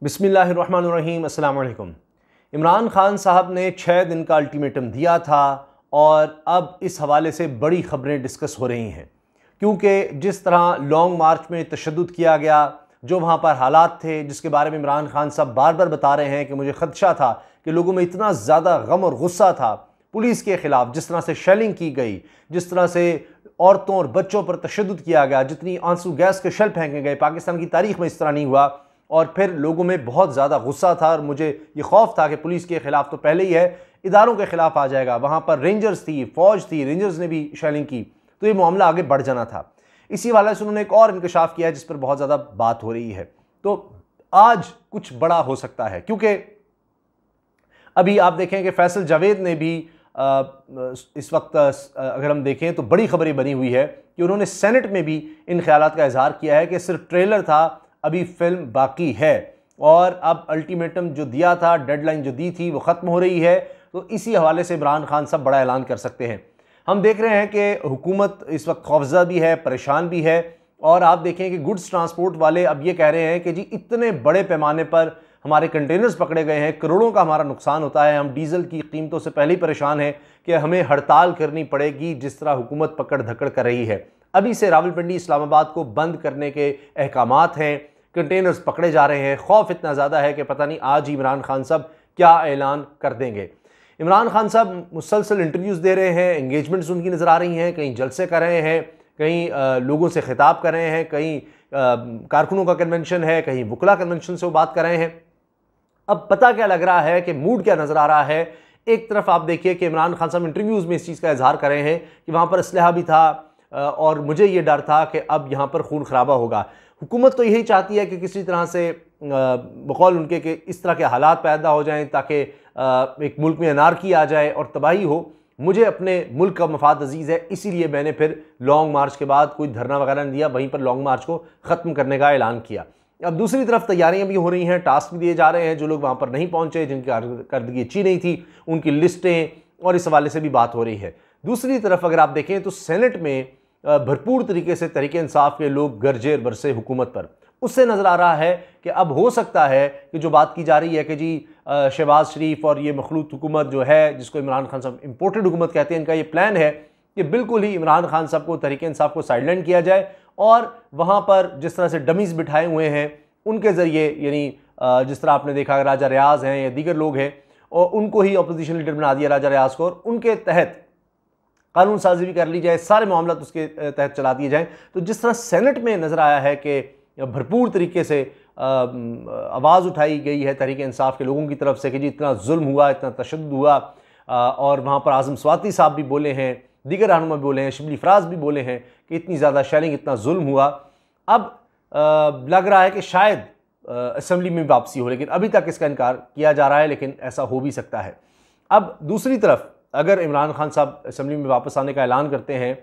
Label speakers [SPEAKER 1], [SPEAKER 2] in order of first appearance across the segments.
[SPEAKER 1] बिस्मिल्लाहिर्रहमानिर्रहीम, अस्सलाम वालेकुम। इमरान खान साहब ने 6 दिन का अल्टीमेटम दिया था और अब इस हवाले से बड़ी ख़बरें डिस्कस हो रही हैं, क्योंकि जिस तरह लॉन्ग मार्च में तशद्दुद किया गया, जो वहाँ पर हालात थे जिसके बारे में इमरान खान साहब बार बार बता रहे हैं कि मुझे ख़दशा था कि लोगों में इतना ज़्यादा गम और गुस्सा था पुलिस के ख़िलाफ़, जिस तरह से शेलिंग की गई, जिस तरह से औरतों और बच्चों पर तशद्दुद किया गया, जितनी आंसू गैस के शेल फेंके गए, पाकिस्तान की तारीख़ में इस तरह नहीं हुआ। और फिर लोगों में बहुत ज़्यादा गुस्सा था और मुझे ये खौफ था कि पुलिस के ख़िलाफ़ तो पहले ही है, इदारों के ख़िलाफ़ आ जाएगा। वहाँ पर रेंजर्स थी, फ़ौज थी, रेंजर्स ने भी शेलिंग की, तो ये मामला आगे बढ़ जाना था। इसी वाले से उन्होंने एक और इंकशाफ किया है जिस पर बहुत ज़्यादा बात हो रही है। तो आज कुछ बड़ा हो सकता है, क्योंकि अभी आप देखें कि फैसल जावेद ने भी इस वक्त अगर हम देखें तो बड़ी खबरें बनी हुई है कि उन्होंने सेनेट में भी इन ख्यालात का इजहार किया है कि सिर्फ ट्रेलर था, अभी फिल्म बाकी है और अब अल्टीमेटम जो दिया था, डेडलाइन जो दी थी, वो ख़त्म हो रही है। तो इसी हवाले से इमरान खान साहब बड़ा ऐलान कर सकते हैं। हम देख रहे हैं कि हुकूमत इस वक्त खौफज़दा भी है, परेशान भी है। और आप देखें कि गुड्स ट्रांसपोर्ट वाले अब ये कह रहे हैं कि जी इतने बड़े पैमाने पर हमारे कंटेनर्स पकड़े गए हैं, करोड़ों का हमारा नुकसान होता है, हम डीज़ल की कीमतों से पहले ही परेशान हैं कि हमें हड़ताल करनी पड़ेगी जिस तरह हुकूमत पकड़ धकड़ कर रही है। अभी से रावलपिंडी इस्लामाबाद को बंद करने के अहकामात हैं, कंटेनर्स पकड़े जा रहे हैं। खौफ इतना ज़्यादा है कि पता नहीं आज ही इमरान खान साहब क्या ऐलान कर देंगे। इमरान खान साहब मुसलसल इंटरव्यूज़ दे रहे हैं, एंगेजमेंट्स उनकी नज़र आ रही हैं, कहीं जलसे कर रहे हैं, कहीं लोगों से खिताब कर रहे हैं, कहीं कारकुनों का कन्वेंशन है, कहीं वुकला कन्वेंशन से वो बात कर रहे हैं। अब पता क्या लग रहा है कि मूड क्या नज़र आ रहा है। एक तरफ आप देखिए कि इमरान खान साहब इंटरव्यूज़ में इस चीज़ का इजहार कर रहे हैं कि वहाँ पर असलहा भी था और मुझे ये डर था कि अब यहाँ पर खून खराबा होगा। हुकूमत तो यही चाहती है कि किसी तरह से बकौल उनके कि इस तरह के हालात पैदा हो जाएं ताकि एक मुल्क में अनारकी आ जाए और तबाही हो। मुझे अपने मुल्क का मफाद अजीज़ है, इसीलिए मैंने फिर लॉन्ग मार्च के बाद कोई धरना वगैरह नहीं दिया, वहीं पर लॉन्ग मार्च को ख़त्म करने का ऐलान किया। अब दूसरी तरफ तैयारियां भी हो रही हैं, टास्क भी दिए जा रहे हैं। जो लोग वहाँ पर नहीं पहुँचे, जिनकी कारकर्दगी अच्छी नहीं थी, उनकी लिस्टें और इस हवाले से भी बात हो रही है। दूसरी तरफ अगर आप देखें तो सेनेट में भरपूर तरीके से तहरीक इंसाफ के लोग गरजे बरसे हुकूमत पर। उससे नज़र आ रहा है कि अब हो सकता है कि जो बात की जा रही है कि जी शहबाज शरीफ और ये मखलूत हुकूमत जो है, जिसको इमरान खान साहब इम्पोर्टेड हुकूमत कहते हैं, इनका ये प्लान है कि बिल्कुल ही इमरान खान साहब को तहरीक इंसाफ को साइडलाइन किया जाए और वहाँ पर जिस तरह से डमीज़ बिठाए हुए हैं उनके ज़रिए, यानी जिस तरह आपने देखा राजा रियाज हैं या दीगर लोग हैं, और उनको ही अपोजिशन लीडर बना दिया राजा रियाज को, और उनके तहत कानून साजी भी कर ली जाए, सारे मामला उसके तहत चला दिए जाएँ। तो जिस तरह सेनेट में नज़र आया है कि भरपूर तरीके से आवाज़ उठाई गई है तहरीक इंसाफ के लोगों की तरफ से कि जी इतना जुल्म हुआ, इतना तशद्दुद हुआ, और वहाँ पर आज़म स्वाति साहब भी बोले हैं, दीगर रहनुमा भी बोले हैं, शिबली फराज भी बोले हैं कि इतनी ज़्यादा शेलिंग, इतना जुल्म हुआ। अब लग रहा है कि शायद असेंबली में वापसी हो, लेकिन अभी तक इसका इनकार किया जा रहा है, लेकिन ऐसा हो भी सकता है। अब दूसरी तरफ अगर इमरान खान साहब असेंबली में वापस आने का ऐलान करते हैं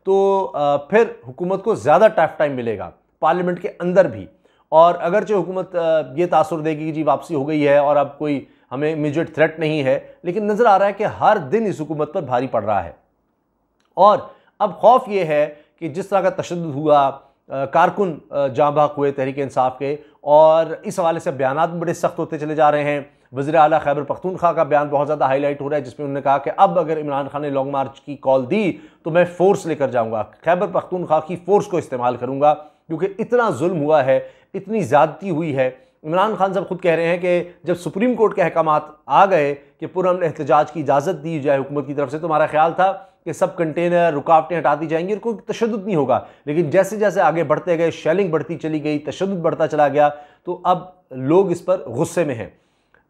[SPEAKER 1] तो फिर हुकूमत को ज़्यादा टफ टाइम मिलेगा पार्लियामेंट के अंदर भी। और अगरचे हुकूमत ये तासुर देगी कि जी वापसी हो गई है और अब कोई हमें इमीडिएट थ्रेट नहीं है, लेकिन नज़र आ रहा है कि हर दिन इस हुकूमत पर भारी पड़ रहा है। और अब खौफ ये है कि जिस तरह का तशद्दुद हुआ, कारकुन जाँ बहक हुए तहरीक इंसाफ के, और इस हवाले से बयानात भी बड़े सख्त होते चले जा रहे हैं। वज़ीर आला खैबर पख्तूनख्वा का बयान बहुत ज़्यादा हाईलाइट हो रहा है, जिसमें उन्होंने कहा कि अब अगर इमरान खान ने लॉन्ग मार्च की कॉल दी तो मैं फ़ोर्स लेकर जाऊँगा, खैबर पख्तूनख्वा की फ़ोर्स को इस्तेमाल करूँगा, क्योंकि इतना जुल्म हुआ है, इतनी ज़्यादती हुई है। इमरान खान साहब खुद कह रहे हैं कि जब सुप्रीम कोर्ट के अहकामात आ गए कि पुरअमन एहतजाज की इजाज़त दी जाए हुकूमत की तरफ से, तो हमारा ख्याल था कि सब कंटेनर, रुकावटें हटा दी जाएंगी और कोई तशद्दुद नहीं होगा। लेकिन जैसे जैसे आगे बढ़ते गए, शेलिंग बढ़ती चली गई, तशद्दुद बढ़ता चला गया, तो अब लोग इस पर गुस्से में हैं।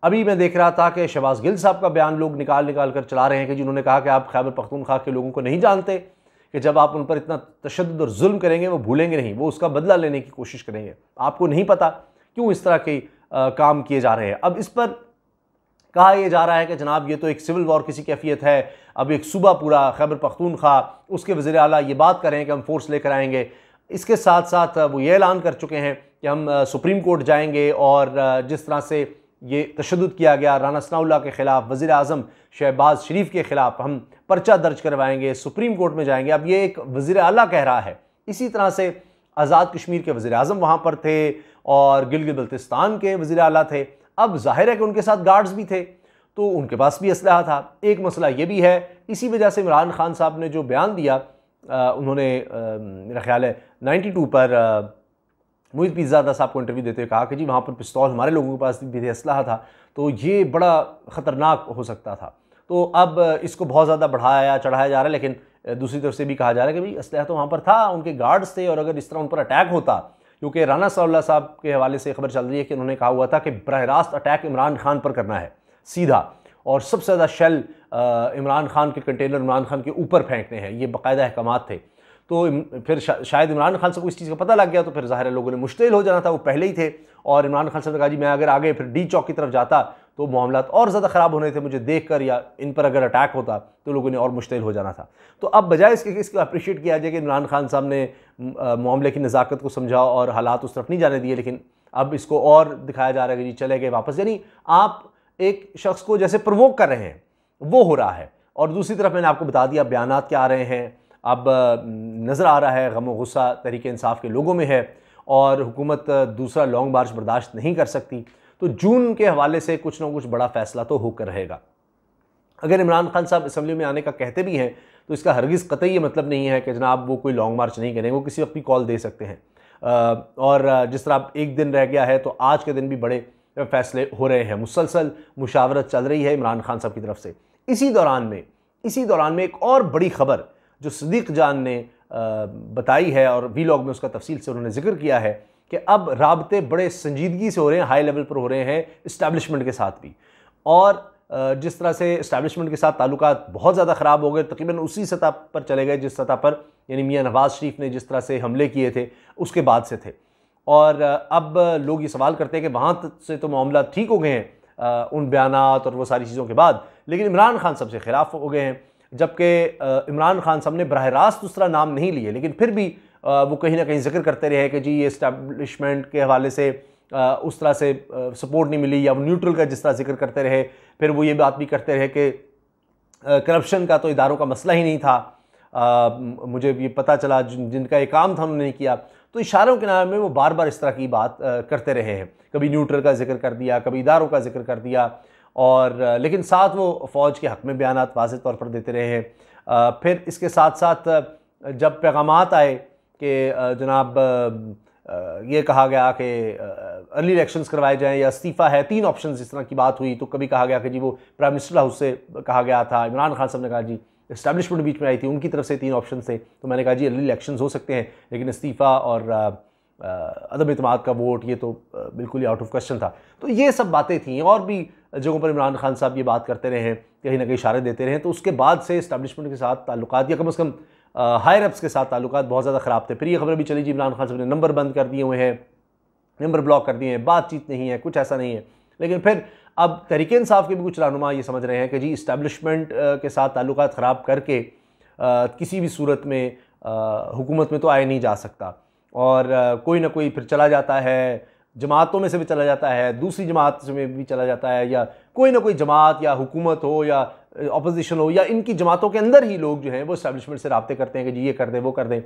[SPEAKER 1] अभी मैं देख रहा था कि शहबाज गिल साहब का बयान लोग निकाल कर चला रहे हैं कि जिन्होंने कहा कि आप खैबर पख्तूनख्वा के लोगों को नहीं जानते कि जब आप उन पर इतना तशद्दुद और जुल्म करेंगे वो भूलेंगे नहीं, वो उसका बदला लेने की कोशिश करेंगे। आपको नहीं पता क्यों इस तरह के काम किए जा रहे हैं। अब इस पर कहा यह जा रहा है कि जनाब ये तो एक सिविल वॉर किसी कैफियत है। अब एक सूबा पूरा खैबर पख्तूनख्वा, उसके वज़ीर आला ये बात कर रहे हैं कि हम फोर्स लेकर आएंगे। इसके साथ साथ वो ये ऐलान कर चुके हैं कि हम सुप्रीम कोर्ट जाएंगे और जिस तरह से ये तशद्दुद किया गया राना सनाउल्लाह के ख़िलाफ़, वज़ीर आज़म शहबाज शरीफ के ख़िलाफ़ हम पर्चा दर्ज करवाएंगे, सुप्रीम कोर्ट में जाएंगे। अब ये एक वज़ीर आला कह रहा है। इसी तरह से आज़ाद कश्मीर के वज़ीर आज़म वहाँ पर थे और गिलगित बल्तिस्तान के वज़ीर आला थे। अब जाहिर है कि उनके साथ गार्ड्स भी थे, तो उनके पास भी असलहा था। एक मसला ये भी है, इसी वजह से इमरान खान साहब ने जो बयान दिया, उन्होंने मेरा ख्याल है 92 पर मोहित पीरज़ादा साहब को इंटरव्यू देते हुए कहा कि जी वहाँ पर पिस्तौल हमारे लोगों के पास भी थे, असलहा था, तो ये बड़ा ख़तरनाक हो सकता था। तो अब इसको बहुत ज़्यादा बढ़ाया चढ़ाया जा रहा है, लेकिन दूसरी तरफ से भी कहा जा रहा है कि भाई असलहा तो वहाँ पर था, उनके गार्ड्स थे, और अगर इस तरह उन पर अटैक होता, क्योंकि राना सनाउल्लाह साहब के हवाले से खबर चल रही है कि उन्होंने कहा हुआ था कि बराह रास्त अटैक इमरान खान पर करना है सीधा, और सबसे ज़्यादा शेल इमरान खान के कंटेनर इमरान खान के ऊपर फेंकने हैं, ये बाकायदा अहकामात थे। तो फिर शायद इमरान खान से को इस चीज़ का पता लग गया, तो फिर ज़ाहिर है लोगों ने मुश्तिल हो जाना था, वो पहले ही थे, और इमरान खान साहब ने कहा जी मैं अगर आगे फिर डी चौक की तरफ जाता तो मामला और ज़्यादा ख़राब होने थे मुझे देखकर, या इन पर अगर अटैक होता तो लोगों ने और मुश्तिल हो जाना था। तो अब बजाय इसको अप्रिशिएट किया जाए कि इमरान खान साहब ने मामले की नज़ाकत को समझा और हालात उस तरफ नहीं जाने दिए, लेकिन अब इसको और दिखाया जा रहा है कि जी चले गए वापस, यानी आप एक शख्स को जैसे प्रवोक कर रहे हैं वो हो रहा है। और दूसरी तरफ मैंने आपको बता दिया बयानात क्या आ रहे हैं, अब नज़र आ रहा है गम और गुस्सा तहरीक इंसाफ के लोगों में है, और हुकूमत दूसरा लॉन्ग मार्च बर्दाश्त नहीं कर सकती। तो जून के हवाले से कुछ ना कुछ बड़ा फैसला तो होकर रहेगा। अगर इमरान खान साहब असम्बली में आने का कहते भी हैं तो इसका हरगिज़ कतई ये मतलब नहीं है कि जनाब वो कोई लॉन्ग मार्च नहीं करेंगे, वो किसी वक्त भी कॉल दे सकते हैं। और जिस तरह अब एक दिन रह गया है तो आज के दिन भी बड़े फैसले हो रहे हैं, मुसलसल मुशावरत चल रही है इमरान खान साहब की तरफ से। इसी दौरान में एक और बड़ी खबर जो सिद्दीक जान ने बताई है, और वीलॉग में उसका तफसील से उन्होंने जिक्र किया है कि अब राबते बड़े संजीदगी से हो रहे हैं, हाई लेवल पर हो रहे हैं इस्टेब्लिशमेंट के साथ भी। और जिस तरह से इस्टेब्लिशमेंट के साथ ताल्लुकात बहुत ज़्यादा ख़राब हो गए, तकरीबन उसी सतह पर चले गए जिस सतह पर यानी मियां नवाज़ शरीफ ने जिस तरह से हमले किए थे उसके बाद से थे। और अब लोग ये सवाल करते हैं कि वहाँ से तो मामला ठीक हो गए हैं उन बयानात और वो सारी चीज़ों के बाद, लेकिन इमरान खान साहब से खिलाफ हो गए हैं। जबकि इमरान खान साहब ने बराह रास्त दूसरा नाम नहीं लिए, लेकिन फिर भी वो कहीं ना कहीं जिक्र करते रहे कि जी ये इस्टेब्लिशमेंट के हवाले से उस तरह से सपोर्ट नहीं मिली, या वो न्यूट्रल का जिस तरह जिक्र करते रहे। फिर वो ये बात भी करते रहे कि करप्शन का तो इदारों का मसला ही नहीं था, मुझे ये पता चला जिनका ये काम था उन्होंने नहीं किया। तो इशारों के नाम में वो बार बार इस तरह की बात करते रहे हैं, कभी न्यूट्रल का जिक्र कर दिया, कभी इदारों का जिक्र कर दिया, और लेकिन साथ वो फ़ौज के हक़ में बयानात वाज़ेह तौर पर देते रहे हैं। फिर इसके साथ साथ जब पैगामात आए कि जनाब ये कहा गया कि अर्ली इलेक्शंस करवाए जाएं या इस्तीफ़ा है, 3 ऑप्शन इस तरह की बात हुई, तो कभी कहा गया कि जी वो प्राइम मिनिस्टर हाउस से कहा गया था, इमरान खान साहब ने कहा जी इस्टेब्लिशमेंट बीच में आई थी, उनकी तरफ से 3 ऑप्शन थे। तो मैंने कहा जी अर्ली इलेक्शंस हो सकते हैं, लेकिन इस्तीफ़ा और अदम इत्मीनाद का वोट ये तो बिल्कुल ही आउट ऑफ क्वेश्चन था। तो ये सब बातें थी, और भी जगहों पर इमरान खान साहब ये बात करते रहे हैं, कहीं ना कहीं इशारे देते रहे। तो उसके बाद से इस्टेब्लिशमेंट के साथ ताल्लुकात, या कम से कम हायर अप्स के साथ ताल्लुकात बहुत ज़्यादा ख़राब थे। फिर ये खबर भी चली जी इमरान खान साहब ने नंबर बंद कर दिए हुए हैं, नंबर ब्लॉक कर दिए हैं, बातचीत नहीं है, कुछ ऐसा नहीं है। लेकिन फिर अब तहरीक इंसाफ के भी कुछ रहनुमा ये समझ रहे हैं कि जी इस्टेब्लिशमेंट के साथ ताल्लुकात ख़राब करके किसी भी सूरत में हुकूमत में तो आए नहीं जा सकता, और कोई ना कोई फिर चला जाता है, जमातों में से भी चला जाता है, दूसरी जमात में भी चला जाता है, या कोई ना कोई जमात या हुकूमत हो या अपोजिशन हो, या इनकी जमातों के अंदर ही लोग जो हैं वो इस्टेब्लिशमेंट से राब्ते करते हैं कि जी ये कर दें वो कर दें।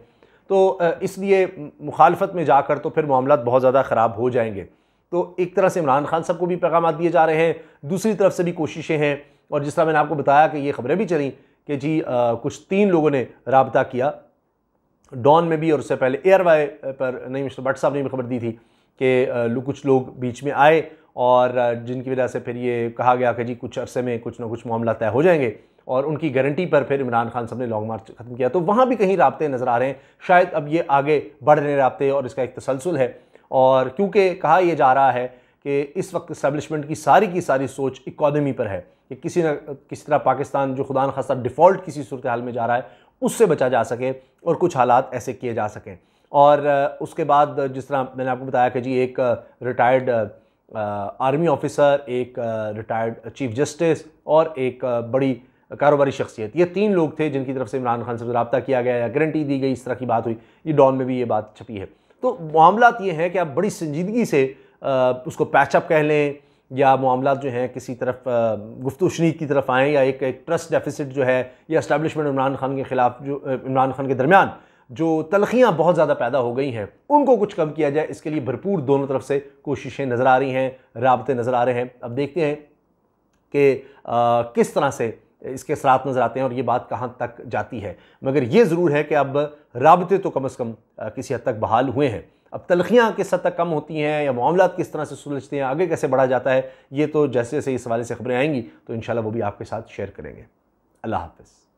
[SPEAKER 1] तो इसलिए मुखालफत में जाकर तो फिर मामलात बहुत ज़्यादा ख़राब हो जाएंगे। तो एक तरह से इमरान खान साहब को भी पैगाम दिए जा रहे हैं, दूसरी तरफ से भी कोशिशें हैं। और जिस तरह मैंने आपको बताया कि ये खबरें भी चली कि जी कुछ 3 लोगों ने राब्ता किया डॉन में भी, और उससे पहले एयरवाई पर नहीं मिस्टर भट्ट साहब ने भी खबर दी थी कि कुछ लोग बीच में आए, और जिनकी वजह से फिर ये कहा गया कि जी कुछ अरसे में कुछ ना कुछ मामला तय हो जाएंगे, और उनकी गारंटी पर फिर इमरान खान साहब ने लॉन्ग मार्च ख़त्म किया। तो वहाँ भी कहीं राब्ते नज़र आ रहे हैं, शायद अब ये आगे बढ़ रहे राब्ते और इसका एक तसलसल है। और क्योंकि कहा यह जा रहा है कि इस वक्त इस्टेब्लिशमेंट की सारी सोच इकॉनमी पर है कि किसी न किसी तरह पाकिस्तान जो खुदा न खास्ता डिफ़ॉल्ट किसी सूरत हाल में जा रहा है उससे बचा जा सके, और कुछ हालात ऐसे किए जा सकें। और उसके बाद जिस तरह मैंने आपको बताया कि जी एक रिटायर्ड आर्मी ऑफिसर, एक रिटायर्ड चीफ जस्टिस और एक बड़ी कारोबारी शख्सियत, ये 3 लोग थे जिनकी तरफ से इमरान खान से रब्ता किया गया या गारंटी दी गई, इस तरह की बात हुई। ये डॉन में भी ये बात छपी है। तो मामलात ये हैं कि आप बड़ी संजीदगी से उसको पैचअप कह लें, या मामलात जो हैं किसी तरफ गुफ्तगू शनीद की तरफ आएँ, या एक ट्रस्ट डेफिसिट जो है या इस्टेब्लिशमेंट इमरान खान के ख़िलाफ़ जो इमरान खान के दरमियान जो तलखियाँ बहुत ज़्यादा पैदा हो गई हैं उनको कुछ कम किया जाए, इसके लिए भरपूर दोनों तरफ से कोशिशें नज़र आ रही हैं, राबते नज़र आ रहे हैं। अब देखते हैं कि किस तरह से इसके असरात नज़र आते हैं और ये बात कहाँ तक जाती है। मगर ये ज़रूर है कि अब राबते तो कम से कम किसी हद तक बहाल हुए हैं। अब तलखियाँ किस हद तक कम होती हैं या मामलात किस तरह से सुलझते हैं, आगे कैसे बढ़ा जाता है, ये तो जैसे जैसे इस हवाले से खबरें आएंगी तो इंशाल्लाह वो भी आपके साथ शेयर करेंगे। अल्लाह हाफ़िज़।